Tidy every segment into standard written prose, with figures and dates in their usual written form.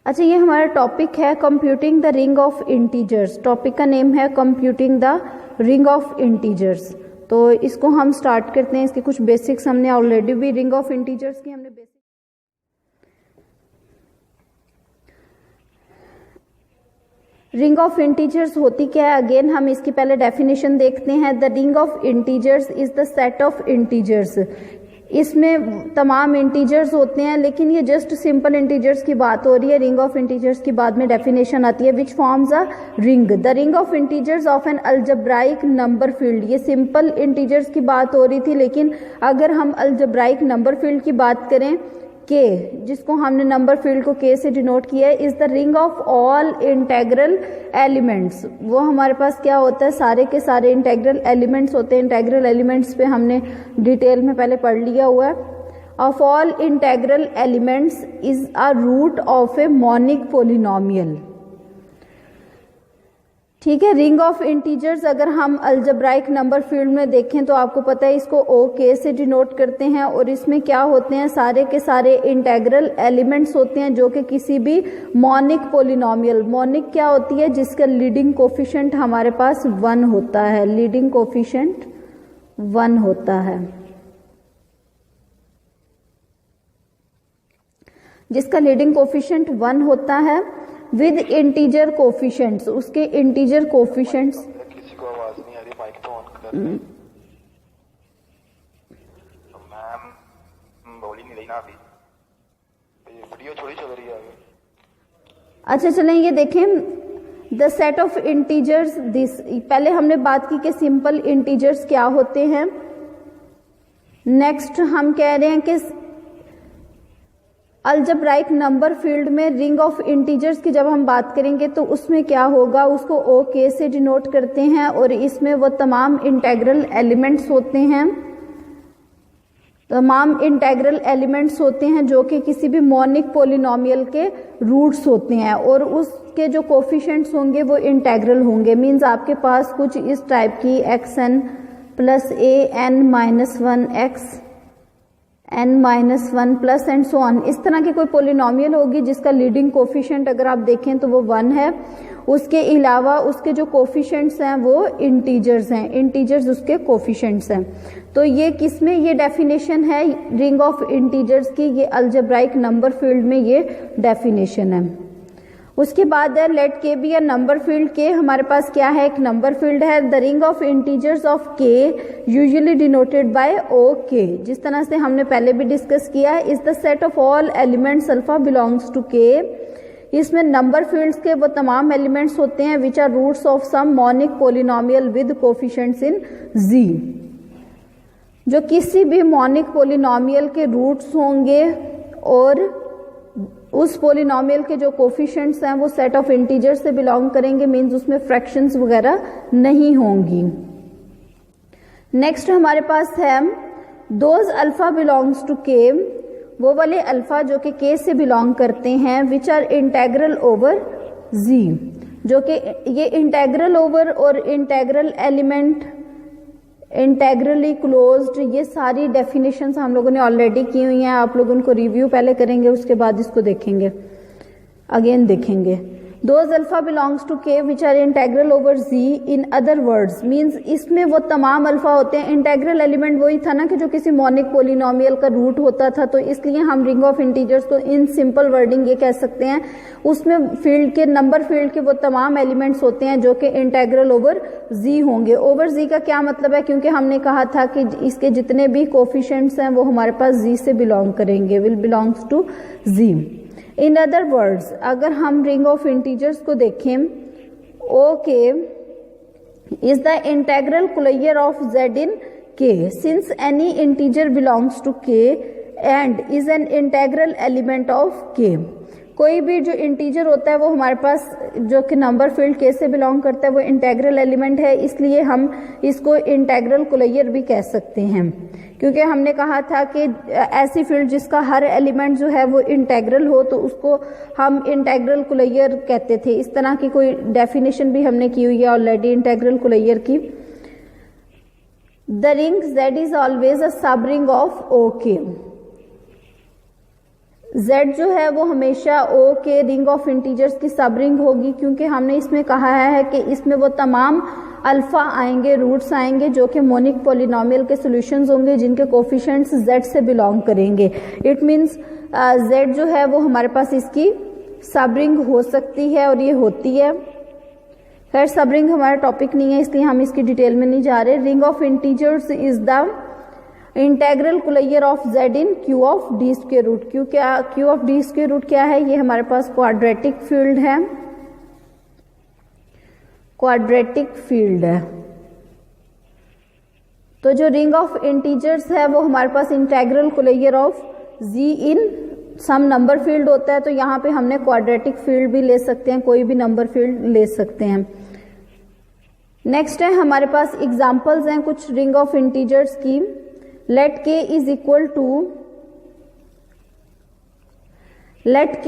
अच्छा, ये हमारा टॉपिक है computing the ring of integers. Topic का नेम है computing the ring of integers. तो इसको हम स्टार्ट करते हैं। इसके कुछ बेसिक्स हमने ऑलरेडी भी रिंग ऑफ इंटीजर्स की हमने बेसिक रिंग ऑफ इंटीजर्स होती क्या है, अगेन हम इसकी पहले डेफिनेशन देखते हैं। The ring of integers is the set of integers. इसमें तमाम इंटीजर्स होते हैं, लेकिन ये जस्ट सिंपल इंटीजर्स की बात हो रही है। रिंग ऑफ इंटीजर्स की बाद में डेफिनेशन आती है which forms a ring. The ring of integers of an algebraic number field. ये सिंपल इंटीजर्स की बात हो रही थी, लेकिन अगर हम अलजेब्राइक नंबर फील्ड की बात करें, के जिसको हमने नंबर फील्ड को के से डिनोट किया है, is the ring of all integral elements. वो हमारे पास क्या होता है, सारे के सारे इंटेग्रल एलिमेंट्स होते हैं। इंटेग्रल एलिमेंट्स पे हमने डिटेल में पहले पढ़ लिया हुआ है। Of all integral elements is a root of a monic polynomial. ठीक है, रिंग ऑफ इंटीजर्स अगर हम अलजेब्राइक नंबर फील्ड में देखें तो आपको पता है इसको ओ के से डिनोट करते हैं, और इसमें क्या होते हैं, सारे के सारे इंटेग्रल एलिमेंट्स होते हैं जो कि किसी भी मॉनिक पोलिनोमियल। मॉनिक क्या होती है, जिसका लीडिंग कोफिशिएंट हमारे पास 1 होता है। लीडिंग कोफिशिएंट 1 होता है, जिसका लीडिंग कोफिशिएंट 1 होता है विद इंटीजर कोफिशिएंट्स। उसके इंटीजर कोफिशिएंट्स, किसी को आवाज नहीं आ रही, माइक तो ऑन कर। मैम बोल ही नहीं रही ना अभी, वीडियो थोड़ी चल रही है। अच्छा चलें, ये देखें the set of integers this. पहले हमने बात की कि सिंपल इंटीजर्स क्या होते हैं। नेक्स्ट हम कह रहे हैं कि अलजेब्राइक नंबर फील्ड में रिंग ऑफ इंटीजर्स की जब हम बात करेंगे तो उसमें क्या होगा, उसको ओ के से डिनोट करते हैं, और इसमें वो तमाम इंटेग्रल एलिमेंट्स होते हैं। तमाम इंटेग्रल एलिमेंट्स होते हैं जो कि किसी भी मॉनिक पोलिनोमियल के रूट्स होते हैं, और उसके जो कोफिशिएंट्स होंगे वो इंटेग्रल होंगे। मींस आपके पास कुछ इस टाइप की xn plus an-1 x n-1 plus and so on, इस तरह की कोई पोलिनोमियल होगी जिसका लीडिंग कोफिशिएंट अगर आप देखें तो वो 1 है। उसके अलावा उसके जो कोफिशिएंट्स हैं वो इंटीजर्स हैं, इंटीजर्स उसके कोफिशिएंट्स हैं। तो ये किसमें, ये डेफिनेशन है रिंग ऑफ इंटीजर्स की, ये अलजेब्राइक नंबर फील्ड में ये डेफिनेशन है। उसके बाद है लेट के बी अ नंबर फील्ड। के हमारे पास क्या है, एक नंबर फील्ड है। The ring of integers of के यूजुअली डिनोटेड बाय ओ के। जिस तरह से हमने पहले भी डिस्कस किया है, is the set of all elements alpha belongs to K. इसमें नंबर फील्ड्स के वो तमाम एलिमेंट्स होते हैं which are roots of some monic polynomial with coefficients in G. जो किसी भी मॉनिक पोलिनोमियल के रूट्स होंगे और उस पोलिनोमियल के जो कोफिशिएंट्स हैं वो सेट ऑफ इंटीजर्स से बिलोंग करेंगे। मींस उसमें फ्रैक्शंस वगैरह नहीं होंगी। नेक्स्ट हमारे पास है दोज अल्फा बिलोंग्स टू के। वो वाले अल्फा जो कि के से बिलोंग करते हैं विच आर इंटेग्रल ओवर जी। जो कि ये इंटेग्रल ओवर और इंटेग्रल एलिमेंट, इंटेग्रली क्लोज्ड, ये सारी डेफिनेशंस हम लोगों ने ऑलरेडी की हुई हैं। आप लोग उनको रिव्यू पहले करेंगे, उसके बाद इसको देखेंगे, अगेन देखेंगे। Those alpha belongs to K which are integral over G. In other words means इसमें वो तमाम अल्फा होते हैं। इंटेग्रल एलिमेंट वही था ना कि जो किसी मॉनिक पोलिनोमियल का रूट होता था, तो इसलिए हम रिंग ऑफ इंटीजर्स को इन सिंपल वर्डिंग ये कह सकते हैं, उसमें फील्ड के नंबर फील्ड के वो तमाम एलिमेंट्स होते हैं जो कि इंटेग्रल ओवर जी होंगे। ओवर जी का क्या मतलब है, क्योंकि हमने कहा था कि इसके जितने भी कोफिशिएंट्स हैं वो हमारे पास जी से बिलोंग करेंगे, will belongs to G. In other words अगर हम रिंग ऑफ इंटीजर्स को देखें, O K is the integral closure of z in K. Since any integer belongs to K and is an integral element of K. कोई भी जो integer होता है वो हमारे पास जो कि नंबर फील्ड के से बिलोंग करता है वो इंटेग्रल एलिमेंट है, इसलिए हम इसको इंटेग्रल क्लोजर भी कह सकते हैं। क्योंकि हमने कहा था कि ऐसी फील्ड जिसका हर एलिमेंट जो है वो इंटेग्रल हो तो उसको हम इंटेग्रल क्लोजर कहते थे। इस तरह की कोई डेफिनेशन भी हमने की हुई है ऑलरेडी इंटेग्रल क्लोजर की। The ring Z is always a सब रिंग ऑफ OK। Z जो है वो हमेशा O के रिंग ऑफ इंटीजर्स की सब रिंग होगी, क्योंकि हमने इसमें कहा है कि इसमें वो तमाम अल्फा आएंगे, रूट्स आएंगे जो कि मोनिक पॉलिनोमियल के सॉल्यूशंस होंगे जिनके कोफिशिएंट्स Z से बिलोंग करेंगे। इट मींस Z जो है वो हमारे पास इसकी सब रिंग हो सकती है और ये होती है। खैर सब रिंग हमारा टॉपिक नहीं है इसलिए हम इसकी डिटेल में नहीं जा रहे। Ring of integers is the integral closure of Z in Q of D square root. Q of D square root क्या है? ये हमारे पास क्वाड्रेटिक फील्ड है, क्वाड्रेटिक फील्ड है। तो जो रिंग ऑफ इंटीजर्स है वो हमारे पास integral closure of Z in some number field होता है, तो यहाँ पे हमने क्वाड्रेटिक फील्ड भी ले सकते हैं, कोई भी नंबर फील्ड ले सकते हैं। नेक्स्ट है हमारे पास एग्जांपल्स हैं कुछ रिंग ऑफ इंटीजर्स की। Let k is equal to, let k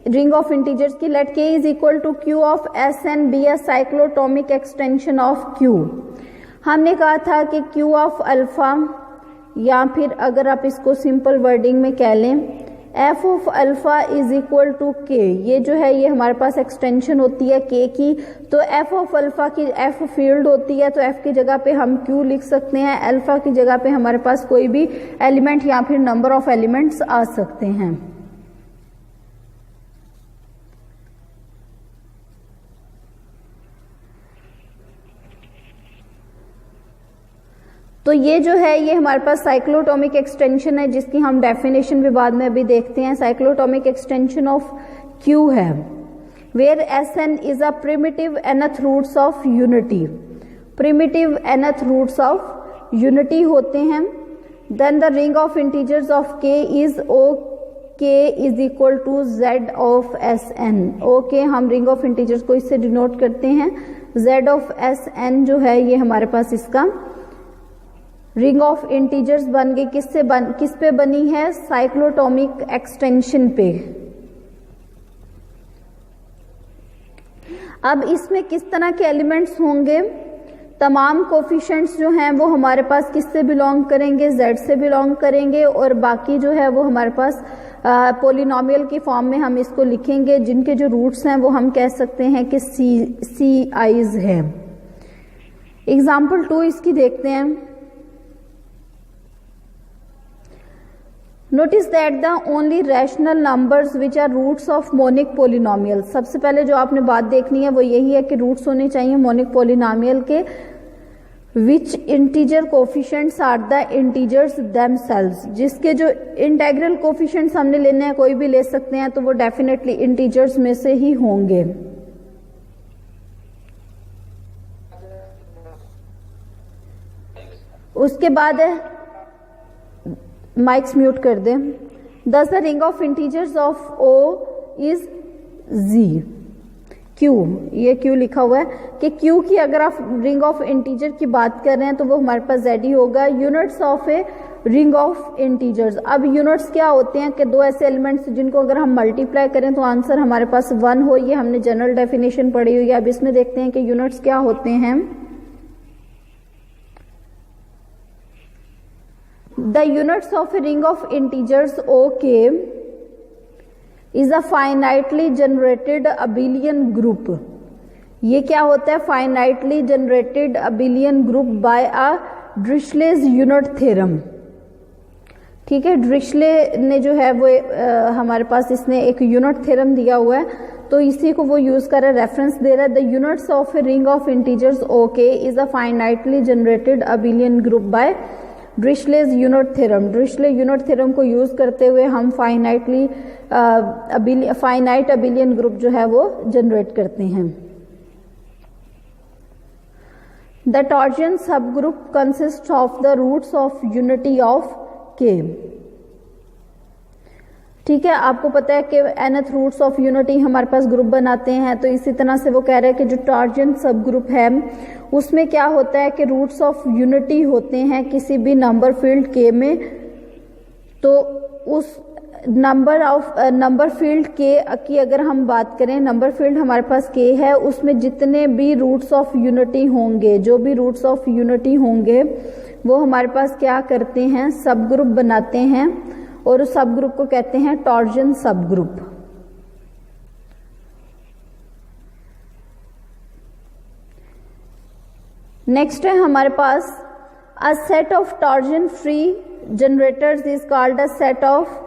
ring of integers की, let k is equal to q of Sn be a cyclotomic extension of q। हमने कहा था कि q ऑफ अल्फा, या फिर अगर आप इसको सिंपल वर्डिंग में कह लें f of alpha is equal to k। ये जो है ये हमारे पास एक्सटेंशन होती है k की, तो f ऑफ अल्फा की f फील्ड होती है, तो f की जगह पे हम q लिख सकते हैं। अल्फा की जगह पे हमारे पास कोई भी एलिमेंट या फिर नंबर ऑफ एलिमेंट्स आ सकते हैं। तो ये जो है ये हमारे पास साइक्लोटोमिक एक्सटेंशन है जिसकी हम डेफिनेशन भी बाद में अभी देखते हैं। साइक्लोटोमिक एक्सटेंशन ऑफ Q है where Sn is a primitive nth roots of unity. Primitive nth roots of unity होते हैं। Then the ring of integers of K is OK is equal to Z of Sn। OK हम ring of integers को इससे denote करते हैं। Z of Sn जो है ये हमारे पास इसका रिंग ऑफ इंटीजर्स बन गई। किस पे बनी है? साइक्लोटोमिक एक्सटेंशन पे। अब इसमें किस तरह के एलिमेंट्स होंगे? तमाम कोफिशिएंट्स जो हैं वो हमारे पास किससे बिलोंग करेंगे? Z से बिलोंग करेंगे, और बाकी जो है वो हमारे पास पॉलिनोमियल की फॉर्म में हम इसको लिखेंगे, जिनके जो रूट्स हैं वो हम कह सकते हैं कि CIs है। एग्जाम्पल 2 इसकी देखते हैं। Notice that the only rational numbers which are roots of monic polynomial. सबसे पहले जो आपने बात देखनी है वो यही है कि रूट्स होने चाहिए मोनिक पोलिनोमियल के which integer coefficients are the integers themselves. जिसके जो इंटेग्रल कोफिशिएंट्स हमने लेने हैं कोई भी ले सकते हैं, तो वो डेफिनेटली इंटीजर्स में से ही होंगे। उसके बाद है माइक्स म्यूट कर दें। दस the ring of integers of O is Z। Q, ये Q लिखा हुआ है कि Q की अगर आप रिंग ऑफ इंटीजर की बात कर रहे हैं तो वो हमारे पास Z ही होगा। Units of a ring of integers. अब यूनिट्स क्या होते हैं कि दो ऐसे एलिमेंट्स जिनको अगर हम मल्टीप्लाई करें तो आंसर हमारे पास 1 हो। ये हमने जनरल डेफिनेशन पढ़ी हुई है। अब इसमें देखते हैं कि यूनिट्स क्या होते हैं। The units of a ring of integers OK is a finitely generated abelian group। ये क्या होता है? finitely generated abelian group by a Dirichlet's unit theorem। ठीक है, ड्रिशले ने जो है वो हमारे पास इसने एक यूनिट थ्योरम दिया हुआ है, तो इसी को वो यूज कर रहा है, रेफरेंस दे रहा है। The units of a ring of integers OK is a finitely generated abelian group by Dirichlet's unit theorem. Dirichlet unit theorem को यूज करते हुए हम फाइनाइट अबिलियन ग्रुप जो है वो जनरेट करते हैं। The torsion subgroup consist of the roots of unity of K। ठीक है, आपको पता है कि nth रूट्स ऑफ यूनिटी हमारे पास ग्रुप बनाते हैं, तो इसी तरह से वो कह रहे हैं कि जो टॉर्जियन सब ग्रुप है उसमें क्या होता है कि रूट्स ऑफ यूनिटी होते हैं किसी भी नंबर फील्ड K में। तो उस नंबर फील्ड K की अगर हम बात करें, नंबर फील्ड हमारे पास K है, उसमें जितने भी रूट्स ऑफ यूनिटी होंगे, जो भी रूट्स ऑफ यूनिटी होंगे वो हमारे पास क्या करते हैं? सब ग्रुप बनाते हैं। और उस सब ग्रुप को कहते हैं टॉर्जन सब ग्रुप। नेक्स्ट है हमारे पास a set of torsion free generators is called a set of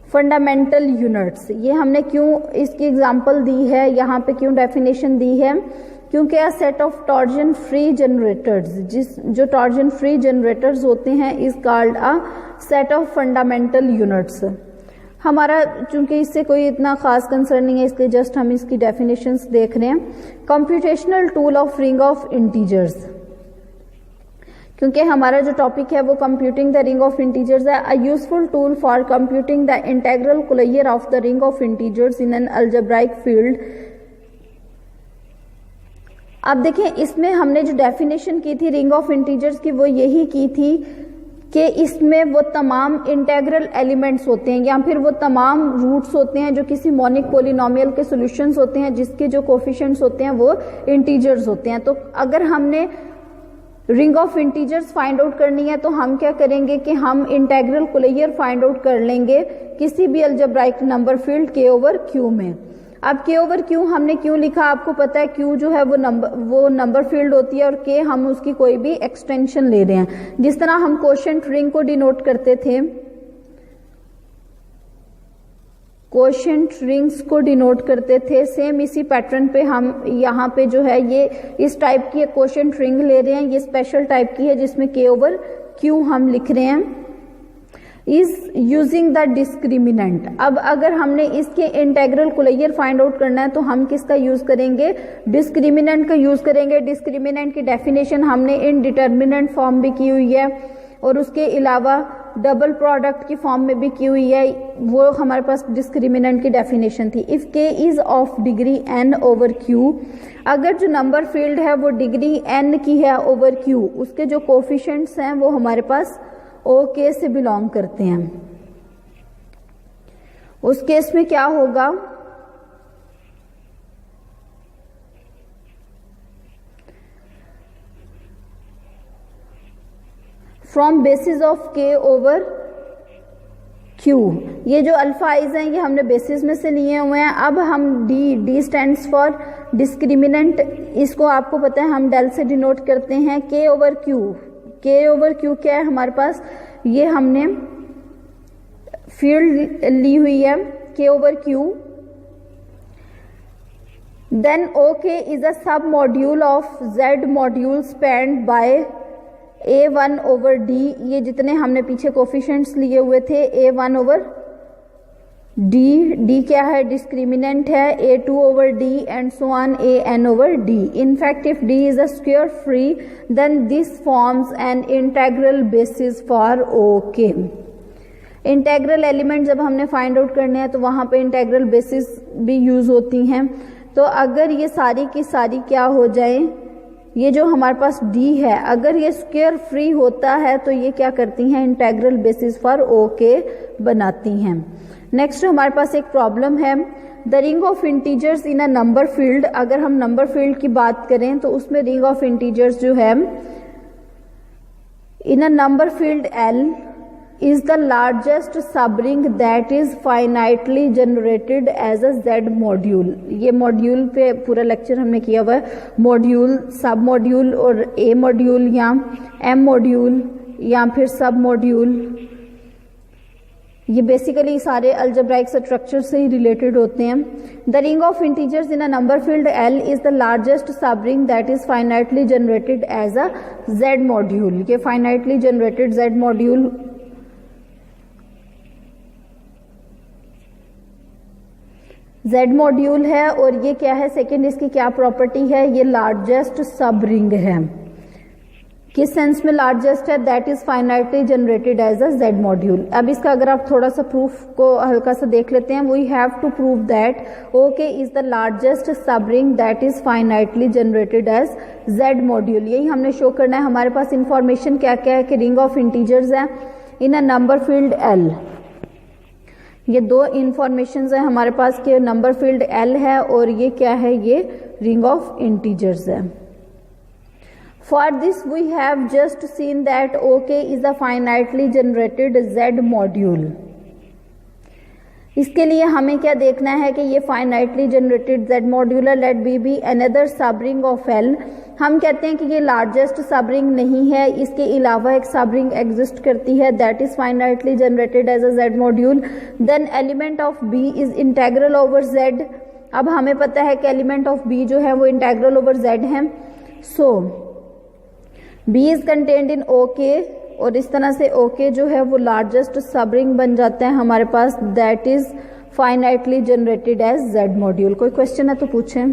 fundamental units. ये हमने क्यों इसकी एग्जांपल दी है, यहाँ पे क्यों डेफिनेशन दी है, क्योंकि अ set of torsion free generators, जो टॉर्जन फ्री जनरेटर्स होते हैं is called a set of fundamental units. हमारा चूंकि इससे कोई इतना खास कंसर्न नहीं है, इसलिए जस्ट हम इसकी डेफिनेशंस देख रहे हैं। Computational tool of ring of integers, क्योंकि हमारा जो टॉपिक है वो computing the ring of integers है। A useful tool for computing the integral closure of the ring of integers in an algebraic field. अब देखें, इसमें हमने जो डेफिनेशन की थी रिंग ऑफ इंटीजर्स की, वो यही की थी कि इसमें वो तमाम इंटेग्रल एलिमेंट्स होते हैं या फिर वो तमाम रूट्स होते हैं जो किसी मोनिक पोलिनोमियल के सॉल्यूशंस होते हैं, जिसके जो कोफिशिएंट्स होते हैं वो इंटीजर्स होते हैं। तो अगर हमने ring of integers find out करनी है तो हम क्या करेंगे कि हम इंटेग्रल कोलाइयर फाइंड आउट कर लेंगे किसी भी अलजेब्राइक नंबर फील्ड के ओवर क्यू में। अब के ओवर क्यू हमने क्यों लिखा, आपको पता है क्यू जो है वो नंबर फील्ड होती है और के हम उसकी कोई भी एक्सटेंशन ले रहे हैं। जिस तरह हम क्वोशिएंट रिंग को डिनोट करते थे, क्वोशिएंट रिंग्स को डिनोट करते थे, सेम इसी पैटर्न पे हम यहाँ पे जो है ये इस टाइप की एक क्वोशिएंट रिंग ले रहे हैं। ये स्पेशल टाइप की है जिसमें के ओवर क्यू हम लिख रहे हैं। Is using the discriminant. अब अगर हमने इसके इंटेग्रल कोलाइयर फाइंड आउट करना है तो हम किसका यूज करेंगे, डिस्क्रिमिनेंट का यूज करेंगे। डिस्क्रिमिनेंट की डेफिनेशन हमने इनडिटर्मिनेंट फॉर्म भी की हुई है और उसके अलावा डबल प्रोडक्ट की फॉर्म में भी की हुई है, वो हमारे पास डिस्क्रिमिनेंट की डेफिनेशन थी। इफ के is of degree n over q, अगर जो नंबर फील्ड है वो डिग्री n की है ओवर q, उसके जो कोफिशिएंट्स हैं वो हमारे पास ओके से बिलोंग करते हैं, उस केस में क्या होगा, फ्रॉम बेसिस ऑफ के ओवर क्यू। ये जो अल्फाइज हैं ये हमने बेसिस में से लिए हुए हैं। अब हम डी स्टैंड्स फॉर डिस्क्रिमिनेंट, इसको आपको पता है हम डेल से डिनोट करते हैं। के ओवर क्यू, के ओवर क्यू क्या है हमारे पास, ये हमने फील्ड ली हुई है K over Q. Then O K is a sub module of Z module spanned by A1 over D। ये जितने हमने पीछे कोफिशिएंट्स लिए हुए थे A1 ओवर D, D क्या है, डिस्क्रिमिनेंट है, A2 over D and so on AN over D। In fact, if D is a square free, then this forms an integral basis for OK। Integral element जब हमने find out करने हैं तो वहां पे इंटेग्रल बेसिस भी use होती हैं। तो अगर ये सारी की सारी क्या हो जाए, ये जो हमारे पास D है अगर ये स्क्वायर फ्री होता है तो ये क्या करती हैं, इंटेग्रल बेसिस फॉर ओके बनाती हैं। नेक्स्ट हमारे पास एक प्रॉब्लम है, the ring of integers in a number field. अगर हम नंबर फील्ड की बात करें तो उसमें रिंग ऑफ इंटीजर्स जो है in a number field L is the largest subring that is finitely generated as a Z module। ये मॉड्यूल पे पूरा लेक्चर हमने किया हुआ है, मॉड्यूल, सब मॉड्यूल और A मॉड्यूल या M मॉड्यूल या फिर सब मॉड्यूल, ये बेसिकली सारे अलजेब्राइक स्ट्रक्चर से ही रिलेटेड होते हैं। The ring of integers in a number field L is the largest subring that is finitely generated as a Z module. ये finitely generated Z module Z module है और ये क्या है, सेकेंड इसकी क्या प्रॉपर्टी है, ये लार्जेस्ट सब रिंग है। किस सेंस में लार्जेस्ट है, that is finitely generated as a Z module. अब इसका अगर आप थोड़ा सा प्रूफ को हल्का सा देख लेते हैं, we have to prove that O K is the largest sub ring that is finitely generated as Z module. यही हमने शो करना है। हमारे पास इंफॉर्मेशन क्या क्या है कि रिंग ऑफ इंटीजर्स है in a number field L। ये दो इंफॉर्मेशन है हमारे पास के नंबर फील्ड L है और ये क्या है, ये रिंग ऑफ इंटीजर्स है। For this we have just seen that OK is a finitely generated Z module. इसके लिए हमें क्या देखना है कि ये फाइनाइटली जनरेटेड Z मॉड्यूल है. लेट बी बी अनदर सब रिंग ऑफ L. हम कहते हैं कि ये लार्जेस्ट सब रिंग नहीं है, इसके अलावा एक सब रिंग एग्जिस्ट करती है that is finitely generated as a Z module. Then element of B is integral over Z. अब हमें पता है कि एलिमेंट ऑफ B जो है वो इंटेग्रल ओवर Z है. सो B is contained in OK और इस तरह से OK जो है वो लार्जेस्ट सब रिंग बन जाता है हमारे पास that is finitely generated as Z module. कोई क्वेश्चन है तो पूछें.